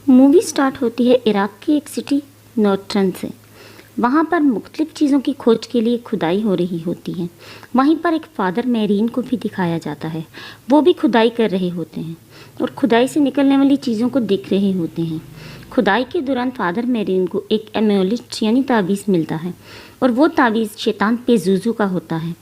Movie start होती है Iraq की एक सिटी नॉर्थर्न से। वहाँ पर मुख्तलिफ़ चीज़ों की खोज के लिए खुदाई हो रही होती है। वहीं पर एक फ़ादर मैरीन को भी दिखाया जाता है। वो भी खुदाई कर रहे होते हैं और खुदाई से निकलने वाली चीज़ों को देख रहे होते हैं। खुदाई के दौरान फ़ादर मैरीन को एक एम्यूलेट यानी तावीज़ मिलता है और वो तावीज़ शैतान पेजुजू का होता है।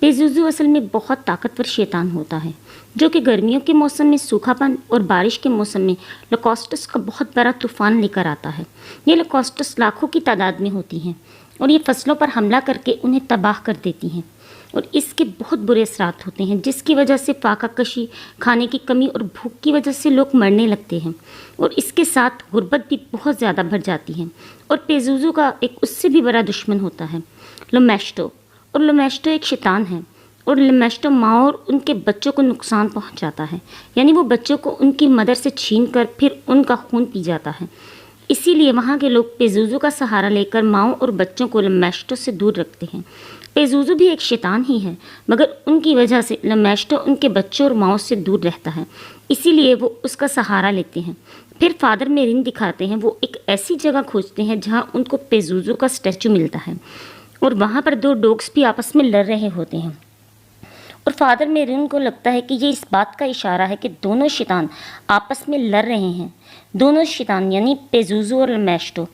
पेजुजू असल में बहुत ताकतवर शैतान होता है जो कि गर्मियों के मौसम में सूखापन और बारिश के मौसम में लोकॉस्टस का बहुत बड़ा तूफान लेकर आता है। ये लोकॉस्टस लाखों की तादाद में होती हैं और ये फसलों पर हमला करके उन्हें तबाह कर देती हैं और इसके बहुत बुरे असरात होते हैं जिसकी वजह से फाकाकशी, खाने की कमी और भूख की वजह से लोग मरने लगते हैं और इसके साथ गुर्बत भी बहुत ज़्यादा बढ़ जाती है। और पेजुजू का एक उससे भी बड़ा दुश्मन होता है लोमेस्टो, और लोमेस्टो एक शैतान है और लोमेस्टो माँ और उनके बच्चों को नुकसान पहुंचाता है, यानी वो बच्चों को उनकी मदर से छीन कर फिर उनका खून पी जाता है। इसीलिए वहाँ के लोग पेजुजू का सहारा लेकर माँ और बच्चों को लोमेस्टो से दूर रखते हैं। पेजुजू भी एक शैतान ही है मगर उनकी वजह से लोमेस्टो उनके बच्चों और माँ से दूर रहता है, इसीलिए वो उसका सहारा लेते हैं। फिर फादर मेरिन दिखाते हैं, वो एक ऐसी जगह खोजते हैं जहाँ उनको पेजुजू का स्टैचू मिलता है और वहाँ पर दो डॉग्स भी आपस में लड़ रहे होते हैं और फादर मेरिन को लगता है कि ये इस बात का इशारा है कि दोनों शैतान आपस में लड़ रहे हैं, दोनों शैतान यानी पेजुजू और लोमेस्टो।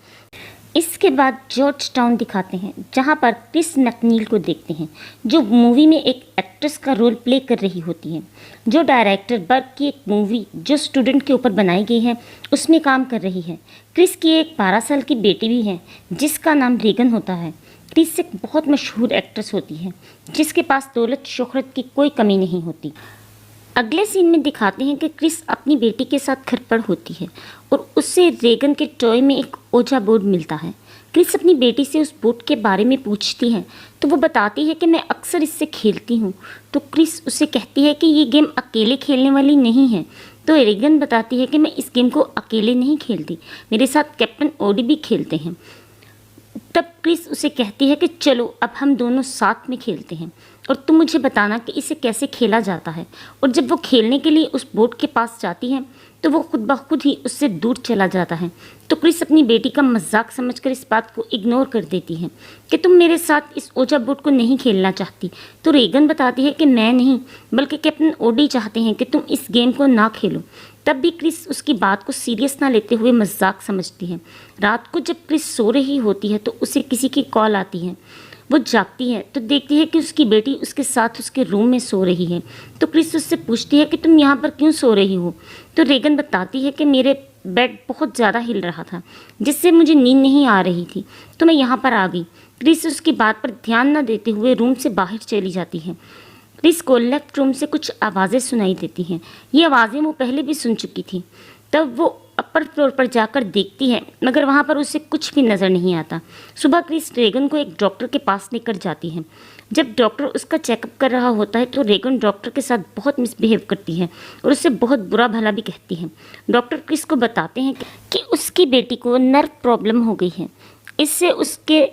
इसके बाद जॉर्ज टाउन दिखाते हैं जहाँ पर क्रिस मैकनील को देखते हैं जो मूवी में एक एक्ट्रेस का रोल प्ले कर रही होती है, जो डायरेक्टर बर्ग की एक मूवी जो स्टूडेंट के ऊपर बनाई गई है उसमें काम कर रही है। क्रिस की एक 12 साल की बेटी भी है जिसका नाम रेगन होता है। क्रिस एक बहुत मशहूर एक्ट्रेस होती है जिसके पास दौलत शोहरत की कोई कमी नहीं होती। अगले सीन में दिखाते हैं कि क्रिस अपनी बेटी के साथ घर पर होती है और उससे रेगन के टॉय में एक ओजा बोर्ड मिलता है। क्रिस अपनी बेटी से उस बोर्ड के बारे में पूछती है तो वो बताती है कि मैं अक्सर इससे खेलती हूँ। तो क्रिस उसे कहती है कि ये गेम अकेले खेलने वाली नहीं है। तो रेगन बताती है कि मैं इस गेम को अकेले नहीं खेलती, मेरे साथ कैप्टन ओडी भी खेलते हैं। तब क्रिस उसे कहती है कि चलो अब हम दोनों साथ में खेलते हैं और तुम मुझे बताना कि इसे कैसे खेला जाता है। और जब वो खेलने के लिए उस बोर्ड के पास जाती है तो वो खुद ब खुद ही उससे दूर चला जाता है। तो क्रिस अपनी बेटी का मजाक समझकर इस बात को इग्नोर कर देती है कि तुम मेरे साथ इस ओजा बोर्ड को नहीं खेलना चाहती। तो रेगन बताती है कि मैं नहीं बल्कि कैप्टन ओडी चाहते हैं कि तुम इस गेम को ना खेलो। तब भी क्रिस उसकी बात को सीरियस ना लेते हुए मजाक समझती है। रात को जब क्रिस सो रही होती है तो उसे किसी की कॉल आती है। वो जागती है तो देखती है कि उसकी बेटी उसके साथ उसके रूम में सो रही है। तो क्रिस उससे पूछती है कि तुम यहाँ पर क्यों सो रही हो। तो रेगन बताती है कि मेरे बेड बहुत ज़्यादा हिल रहा था जिससे मुझे नींद नहीं आ रही थी तो मैं यहाँ पर आ गई। क्रिस उसकी बात पर ध्यान न देते हुए रूम से बाहर चली जाती है। क्रिस को लेफ्ट रूम से कुछ आवाज़ें सुनाई देती हैं। ये आवाज़ें वो पहले भी सुन चुकी थी। तब वो अपर फ्लोर पर जाकर देखती है मगर वहाँ पर उसे कुछ भी नज़र नहीं आता। सुबह क्रिस रेगन को एक डॉक्टर के पास लेकर जाती है। जब डॉक्टर उसका चेकअप कर रहा होता है तो रेगन डॉक्टर के साथ बहुत मिसबिहेव करती है और उससे बहुत बुरा भला भी कहती है। डॉक्टर क्रिस को बताते हैं कि उसकी बेटी को नर्व प्रॉब्लम हो गई है, इससे उसके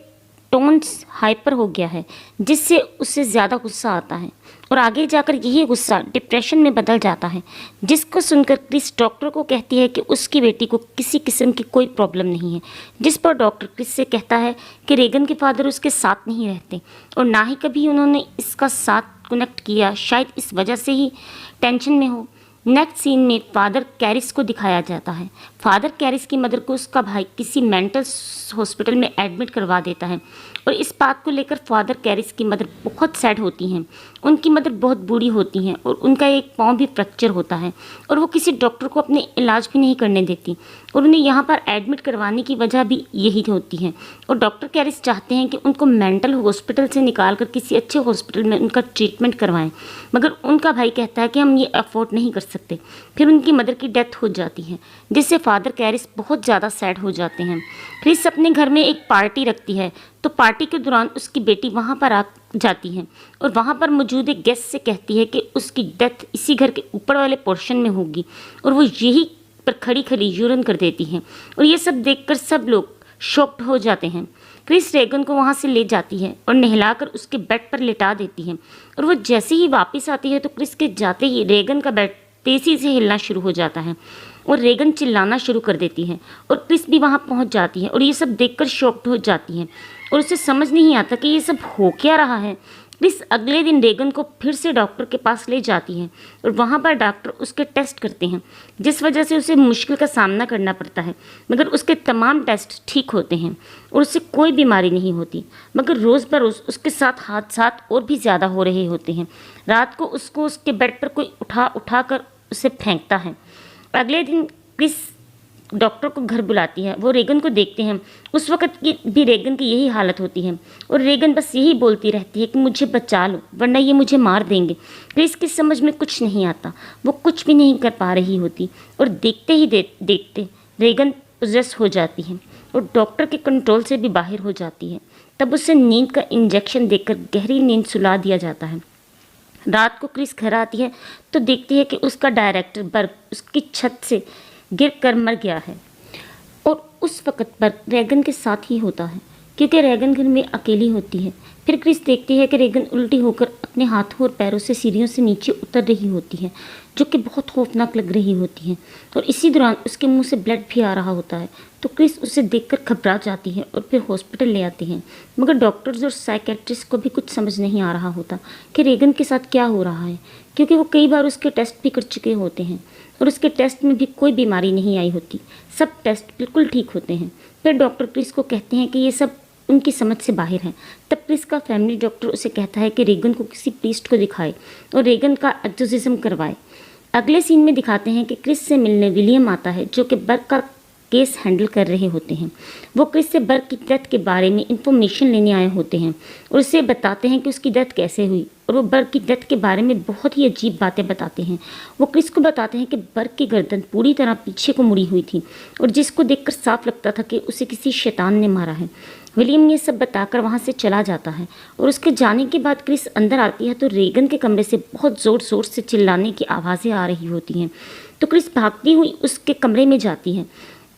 टोन्स हाइपर हो गया है जिससे उससे ज़्यादा गुस्सा आता है और आगे जाकर यही गुस्सा डिप्रेशन में बदल जाता है। जिसको सुनकर क्रिस डॉक्टर को कहती है कि उसकी बेटी को किसी किस्म की कोई प्रॉब्लम नहीं है। जिस पर डॉक्टर क्रिस से कहता है कि रेगन के फादर उसके साथ नहीं रहते और ना ही कभी उन्होंने इसका साथ कनेक्ट किया, शायद इस वजह से ही टेंशन में हो। नेक्स्ट सीन में फादर कैरिस को दिखाया जाता है। फादर कैरिस की मदर को उसका भाई किसी मेंटल हॉस्पिटल में एडमिट करवा देता है और इस बात को लेकर फादर कैरिस की मदर बहुत सैड होती हैं। उनकी मदर बहुत बूढ़ी होती हैं और उनका एक पाँव भी फ्रैक्चर होता है और वो किसी डॉक्टर को अपने इलाज भी नहीं करने देती और उन्हें यहाँ पर एडमिट करवाने की वजह भी यही होती है। और डॉक्टर कैरिस चाहते हैं कि उनको मेंटल हॉस्पिटल से निकाल कर किसी अच्छे हॉस्पिटल में उनका ट्रीटमेंट करवाएं मगर उनका भाई कहता है कि हम ये अफोर्ड नहीं कर सकते। फिर उनकी मदर की डेथ हो जाती है जिससे फादर कैरिस बहुत ज़्यादा सैड हो जाते हैं। क्रिस अपने घर में एक पार्टी रखती है तो पार्टी के दौरान उसकी बेटी वहाँ पर आ जाती है और वहाँ पर मौजूद एक गेस्ट से कहती है कि उसकी डेथ इसी घर के ऊपर वाले पोर्शन में होगी और वो यही पर खड़ी खड़ी यूरिन कर देती है और ये सब देखकर सब लोग शॉक्ड हो जाते हैं। क्रिस रेगन को वहाँ से ले जाती है और नहलाकर उसके बेड पर लिटा देती है और वो जैसे ही वापस आती है तो क्रिस के जाते ही रेगन का बेड तेज़ी से हिलना शुरू हो जाता है और रेगन चिल्लाना शुरू कर देती है और क्रिस भी वहाँ पहुँच जाती है और ये सब देखकर शॉक्ड हो जाती है और उसे समझ नहीं आता कि ये सब हो क्या रहा है। क्रिस अगले दिन रेगन को फिर से डॉक्टर के पास ले जाती है और वहाँ पर डॉक्टर उसके टेस्ट करते हैं, जिस वजह से उसे मुश्किल का सामना करना पड़ता है। मगर उसके तमाम टेस्ट ठीक होते हैं और उसे कोई बीमारी नहीं होती। मगर रोज़ बरोज़ उसके साथ हादसात और भी ज़्यादा हो रहे होते हैं। रात को उसको उसके बेड पर कोई उठा कर उसे फेंकता है। अगले दिन क्रिस डॉक्टर को घर बुलाती है। वो रेगन को देखते हैं। उस वक़्त की भी रेगन की यही हालत होती है और रेगन बस यही बोलती रहती है कि मुझे बचा लो वरना ये मुझे मार देंगे। क्रिस की समझ में कुछ नहीं आता। वो कुछ भी नहीं कर पा रही होती और देखते ही देखते रेगन पोजेस हो जाती है और डॉक्टर के कंट्रोल से भी बाहर हो जाती है। तब उसे नींद का इंजेक्शन देकर गहरी नींद सुला दिया जाता है। रात को क्रिस घर आती है तो देखती है कि उसका डायरेक्टर बर्ग उसकी छत से गिर कर मर गया है और उस वक़्त पर रेगन के साथ ही होता है क्योंकि रेगन घर में अकेली होती है। फिर क्रिस देखती है कि रेगन उल्टी होकर अपने हाथों और पैरों से सीढ़ियों से नीचे उतर रही होती है, जो कि बहुत खौफनाक लग रही होती है और इसी दौरान उसके मुंह से ब्लड भी आ रहा होता है। तो क्रिस उसे देखकर घबरा जाती है और फिर हॉस्पिटल ले आती हैं। मगर डॉक्टर्स और साइकेट्रिस्ट को भी कुछ समझ नहीं आ रहा होता कि रेगन के साथ क्या हो रहा है, क्योंकि वो कई बार उसके टेस्ट भी कर चुके होते हैं और उसके टेस्ट में भी कोई बीमारी नहीं आई होती। सब टेस्ट बिल्कुल ठीक होते हैं। फिर डॉक्टर क्रिस को कहते हैं कि ये सब उनकी समझ से बाहर है। तब क्रिस का फैमिली डॉक्टर उसे कहता है कि रेगन को किसी प्रीस्ट को दिखाए और रेगन का एक्सोर्सिज्म करवाए। अगले सीन में दिखाते हैं कि क्रिस से मिलने विलियम आता है, जो कि बर्ग का केस हैंडल कर रहे होते हैं। वो क्रिस से बर्ग की डेथ के बारे में इंफॉर्मेशन लेने आए होते हैं और उसे बताते हैं कि उसकी डेथ कैसे हुई और वो बर्ग की डेथ के बारे में बहुत ही अजीब बातें बताते हैं। वो क्रिस को बताते हैं कि बर्ग की गर्दन पूरी तरह पीछे को मुड़ी हुई थी और जिसको देखकर साफ लगता था कि उसे किसी शैतान ने मारा है। विलियम ये सब बताकर वहाँ से चला जाता है और उसके जाने के बाद क्रिस अंदर आती है तो रेगन के कमरे से बहुत ज़ोर ज़ोर से चिल्लाने की आवाज़ें आ रही होती हैं। तो क्रिस भागती हुई उसके कमरे में जाती है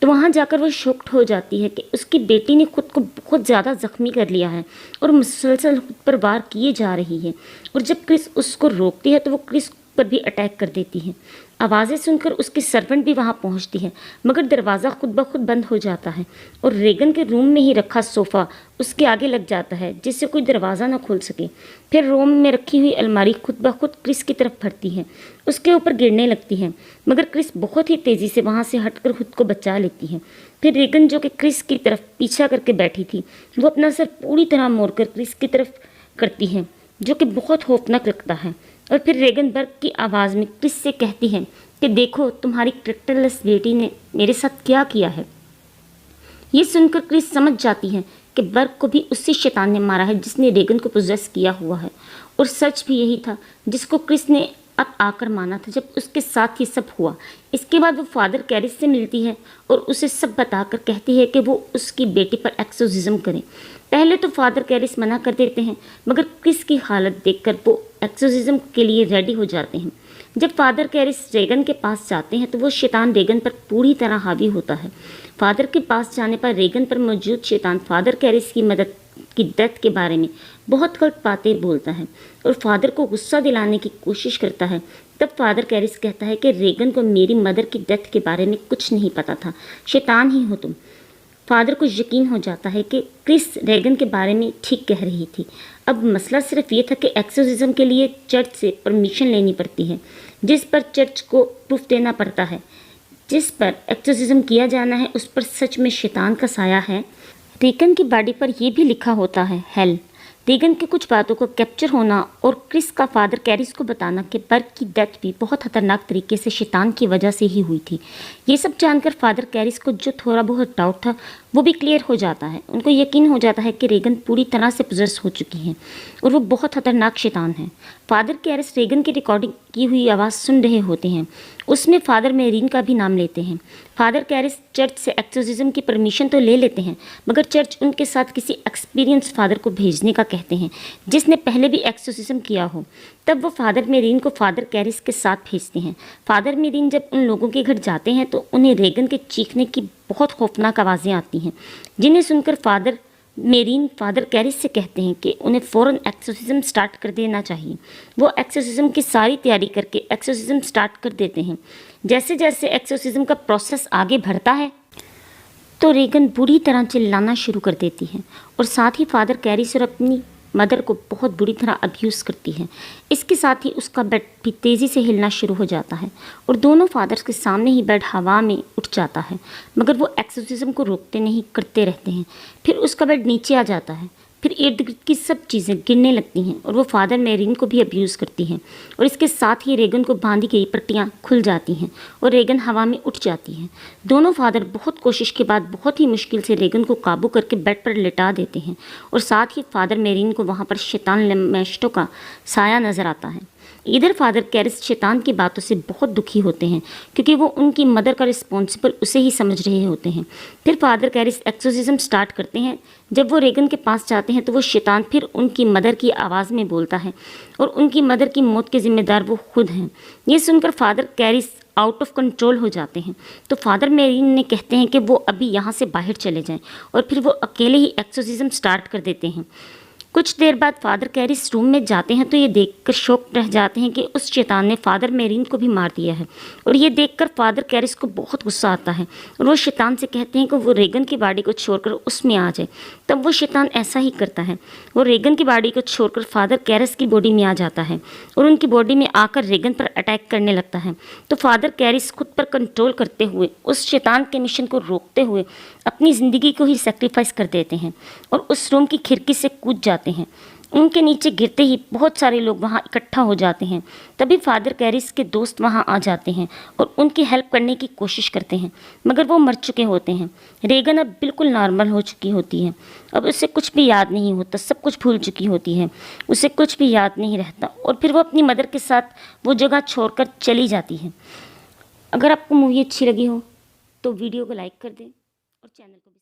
तो वहाँ जाकर वो शॉक्ड हो जाती है कि उसकी बेटी ने खुद को बहुत ज़्यादा ज़ख्मी कर लिया है और मुसलसल खुद पर वार किए जा रही है। और जब क्रिस उसको रोकती है तो वो क्रिस पर भी अटैक कर देती है। आवाज़ें सुनकर उसकी सर्वेंट भी वहाँ पहुँचती है, मगर दरवाज़ा खुद ब खुद बंद हो जाता है और रेगन के रूम में ही रखा सोफ़ा उसके आगे लग जाता है जिससे कोई दरवाज़ा ना खोल सके। फिर रूम में रखी हुई अलमारी खुद ब खुद क्रिस की तरफ बढ़ती है, उसके ऊपर गिरने लगती है, मगर क्रिस बहुत ही तेज़ी से वहाँ से हटकर खुद को बचा लेती है। फिर रेगन, जो कि क्रिस की तरफ पीछा करके बैठी थी, वो अपना सर पूरी तरह मोड़कर क्रिस की तरफ करती है, जो कि बहुत खौफनाक लगता है। और फिर रेगन बर्ग की आवाज़ में क्रिस से कहती है कि देखो तुम्हारी कैरेक्टरलेस बेटी ने मेरे साथ क्या किया है। ये सुनकर क्रिस समझ जाती है कि बर्ग को भी उसी शैतान ने मारा है जिसने रेगन को पोजेस किया हुआ है। और सच भी यही था जिसको क्रिस ने अब आकर माना था जब उसके साथ ये सब हुआ। इसके बाद वो फादर कैरिस से मिलती है और उसे सब बताकर कहती है कि वो उसकी बेटी पर एक्सोर्सिज्म करें। पहले तो फादर कैरिस मना कर देते हैं, मगर क्रिस की हालत देखकर वो एक्सोर्सिज्म के लिए रेडी हो जाते हैं। जब फादर कैरिस रेगन के पास जाते हैं तो वो शैतान रेगन पर पूरी तरह हावी होता है। फादर के पास जाने पर रेगन पर मौजूद शैतान फादर कैरिस की मदद की डेथ के बारे में बहुत गलत बातें बोलता है और फादर को गुस्सा दिलाने की कोशिश करता है। तब फादर कैरिस कहता है कि रेगन को मेरी मदर की डेथ के बारे में कुछ नहीं पता था, शैतान ही हो तुम। फादर को यकीन हो जाता है कि क्रिस रेगन के बारे में ठीक कह रही थी। अब मसला सिर्फ ये था कि एक्सोर्सिज्म के लिए चर्च से परमिशन लेनी पड़ती है, जिस पर चर्च को प्रूफ देना पड़ता है। जिस पर एक्सोर्सिज्म किया जाना है उस पर सच में शैतान का साया है। रेगन की बॉडी पर यह भी लिखा होता है हेल। रेगन की कुछ बातों को कैप्चर होना और क्रिस का फादर कैरिस को बताना कि बर्ग की डेथ भी बहुत खतरनाक तरीके से शैतान की वजह से ही हुई थी। ये सब जानकर फादर कैरिस को जो थोड़ा बहुत डाउट था वो भी क्लियर हो जाता है। उनको यकीन हो जाता है कि रेगन पूरी तरह से पोजेस हो चुकी हैं और वो बहुत खतरनाक शैतान है। फादर कैरिस रेगन की रिकॉर्डिंग की हुई आवाज़ सुन रहे होते हैं, उसमें फादर मेरीन का भी नाम लेते हैं। फादर कैरिस चर्च से एक्सोर्सिज्म की परमिशन तो ले लेते हैं, मगर चर्च उनके साथ किसी एक्सपीरियंस फादर को भेजने का कहते हैं जिसने पहले भी एक्सोर्सिज्म किया हो। तब वो फादर मेरीन को फादर कैरिस के साथ भेजते हैं। फादर मेरीन जब उन लोगों के घर जाते हैं तो उन्हें रेगन के चीखने की बहुत खौफनाक आवाज़ें आती हैं, जिन्हें सुनकर फादर मेरीन फादर कैरिस से कहते हैं कि उन्हें फ़ौरन एक्सोसिज्म स्टार्ट कर देना चाहिए। वो एक्सोसिज्म की सारी तैयारी करके एक्सोसिज्म स्टार्ट कर देते हैं। जैसे जैसे एक्सोसिज्म का प्रोसेस आगे बढ़ता है तो रेगन बुरी तरह चिल्लाना शुरू कर देती है और साथ ही फादर कैरिस और अपनी मदर को बहुत बुरी तरह अब्यूज़ करती है। इसके साथ ही उसका बेड भी तेज़ी से हिलना शुरू हो जाता है और दोनों फादर्स के सामने ही बेड हवा में उठ जाता है, मगर वो एक्सोसिज्म को रोकते नहीं, करते रहते हैं। फिर उसका बेड नीचे आ जाता है। फिर इर्द गिर्द की सब चीज़ें गिरने लगती हैं और वो फादर मेरीन को भी अब्यूज़ करती हैं और इसके साथ ही रेगन को बांधी गई पट्टियाँ खुल जाती हैं और रेगन हवा में उठ जाती है। दोनों फादर बहुत कोशिश के बाद बहुत ही मुश्किल से रेगन को काबू करके बेड पर लिटा देते हैं और साथ ही फादर मेरीन को वहाँ पर शैतान लेमेस्टो का साया नज़र आता है। इधर फादर कैरिस शैतान की बातों से बहुत दुखी होते हैं क्योंकि वो उनकी मदर का रिस्पॉन्सिबल उसे ही समझ रहे होते हैं। फिर फादर कैरिस एक्सोसिज्म स्टार्ट करते हैं। जब वो रेगन के पास जाते हैं तो वो शैतान फिर उनकी मदर की आवाज़ में बोलता है और उनकी मदर की मौत के जिम्मेदार वो खुद हैं। ये सुनकर फादर कैरिस आउट ऑफ कंट्रोल हो जाते हैं तो फादर मेरीन ने कहते हैं कि वो अभी यहाँ से बाहर चले जाएं और फिर वो अकेले ही एक्सोसिज्म स्टार्ट कर देते हैं। कुछ देर बाद फादर कैरिस रूम में जाते हैं तो ये देखकर शॉक रह जाते हैं कि उस शैतान ने फादर मेरीन को भी मार दिया है और ये देखकर फादर कैरिस को बहुत गुस्सा आता है और वो शैतान से कहते हैं कि वो रेगन की बॉडी को छोड़कर उसमें आ जाए। तब वो शैतान ऐसा ही करता है। वो रेगन की बॉडी को छोड़कर फादर कैरिस की बॉडी में आ जाता है और उनकी बॉडी में आकर रेगन पर अटैक करने लगता है। तो फादर कैरिस खुद पर कंट्रोल करते हुए उस शैतान के मिशन को रोकते हुए अपनी ज़िंदगी को ही सेक्रीफाइस कर देते हैं और उस रूम की खिड़की से कूद जाते हैं। उनके नीचे गिरते ही बहुत सारे लोग वहाँ इकट्ठा हो जाते हैं। तभी फादर कैरिस के दोस्त वहाँ आ जाते हैं और उनकी हेल्प करने की कोशिश करते हैं, मगर वो मर चुके होते हैं। रेगन अब बिल्कुल नॉर्मल हो चुकी होती है। अब उसे कुछ भी याद नहीं होता, सब कुछ भूल चुकी होती है, उसे कुछ भी याद नहीं रहता और फिर वो अपनी मदर के साथ वो जगह छोड़कर चली जाती है। अगर आपको मूवी अच्छी लगी हो तो वीडियो को लाइक कर दें और चैनल को भी